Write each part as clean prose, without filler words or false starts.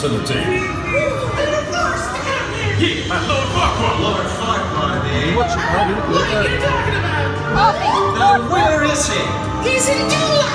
facility. Yeah, my Lord Farquaad. Lord Farquaad, eh? What are you talking about? Now, where is he? He's in Dulac!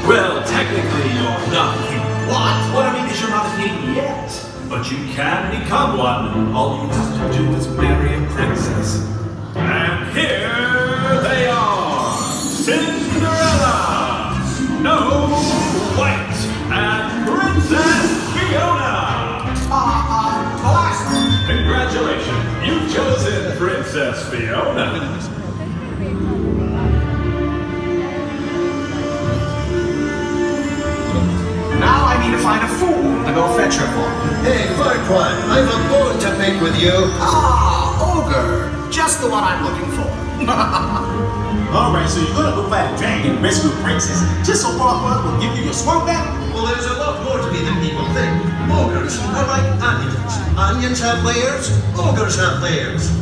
Well, technically you're not a king. What? What I mean is you're not a king yet. But you can become one. All you have to do is marry a princess. And here they are. Cinderella, Snow White, and Princess Fiona. Congratulations. You've chosen Princess Fiona. Now I need to find a fool to go fetch her for me. Hey, Farquaad, I've a bone to pick with you. Ogre. Just the one I'm looking for. Alright, so you're gonna go fight a dragon and rescue a princess just so Farquaad will give you your sword back? Well, there's a lot more to me than people think. Ogres are like onions. Onions have layers, ogres have layers.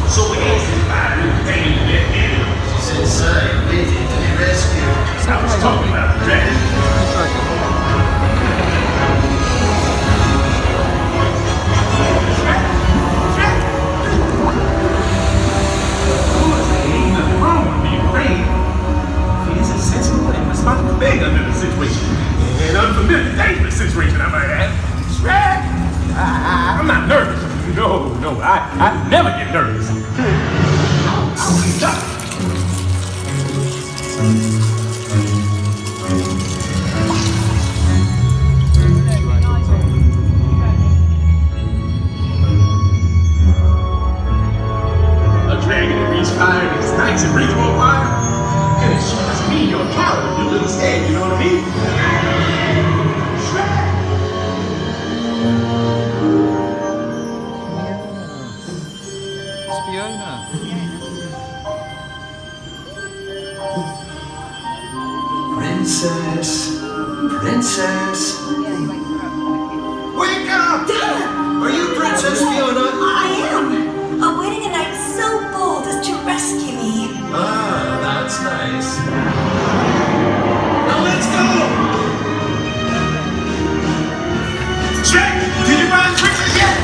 So what is this fine new thing you get in? She's inside, waiting to be rescued. I was talking about the dragon. Ain't nothing wrong with being brave. He is sensible and responsible big under the situation. An unfamiliar, dangerous situation, I might add. Shrek! I'm not nervous. No, I never get nervous. A dragon that breathes fire and ignites and brings more fire? And it sure doesn't mean you're a coward if you're a little scared, you know what I mean? Shrek! It's Fiona. Princess, princess. Wake up! Dad! Are you Princess Fiona? I am! Awaiting a knight so bold as to rescue me. Ah, that's nice. Now let's go! Shrek, did you find Princess yet?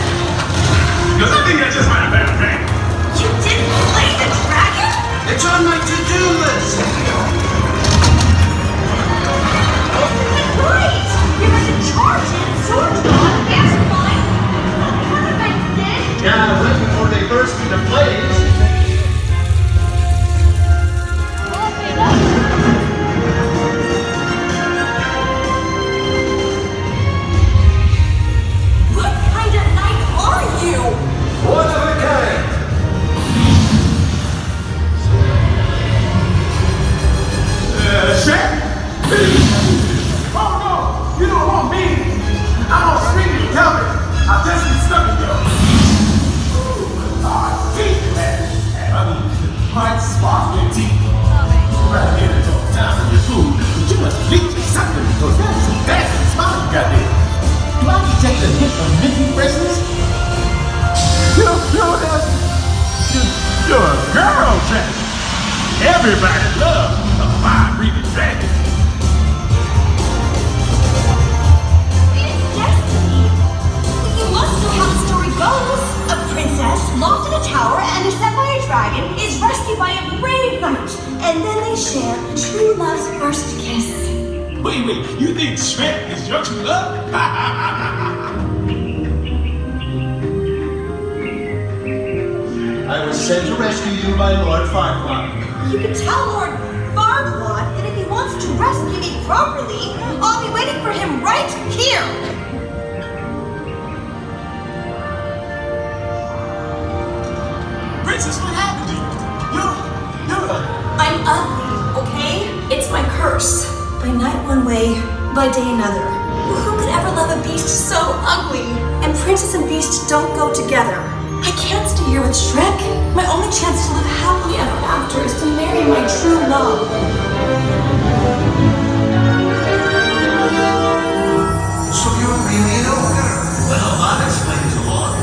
Because I think I just might have found a dragon. You didn't play the dragon? It's on my to-do list! Great! You're going to charge it, sword drawn, mastermind. What have I did? Yeah, right before they burst into flames. What kind of knight are you? One of a kind. Shrek? Oh no! You don't want me! I'm on string you coming! I've just been stuck in your... Ooh, teeth, man! I mean, my sparkling teeth. Right here to talk time for your food. But you must bleach or something because that's some bastard smile you got there. Do I detect a hint of minty freshness? You're a girl, Shrek! Everybody loves a fire-breathing dragon. It's destiny. You must know how the story goes. A princess locked in a tower and beset by a dragon is rescued by a brave knight. And then they share true love's first kiss. Wait, you think Shrek is your true love? I was sent to rescue you by Lord Farquaad. You can tell Lord Farquaad that if he wants to rescue me properly, I'll be waiting for him right here. Princess, what happened to you? You're... I'm ugly, okay? It's my curse. By night one way, by day another. Who could ever love love a beast so ugly. And princess and beast don't go together. I can't stay here with Shrek. My only chance to live happily ever after is to marry my true love. So you're really an ogre? Well, that explains a lot.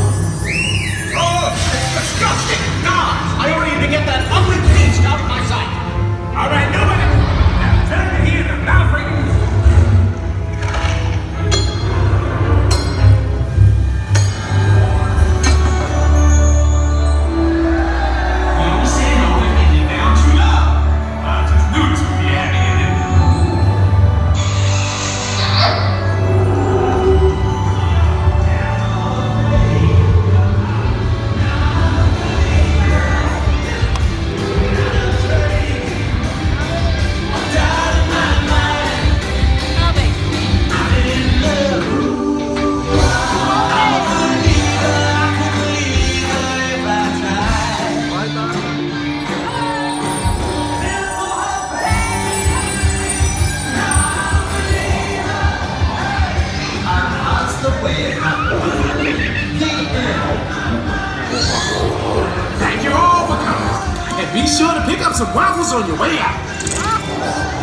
Oh, it's disgusting! God, I only need to get that ugly beast out of my sight. All right, nobody. Turn to hear the mouth ringing. You said I would get you down too low. I just knew this would be happening, didn't it? That's the way it happened. The end. Thank you all for coming. And be sure to pick up some waffles on your way out.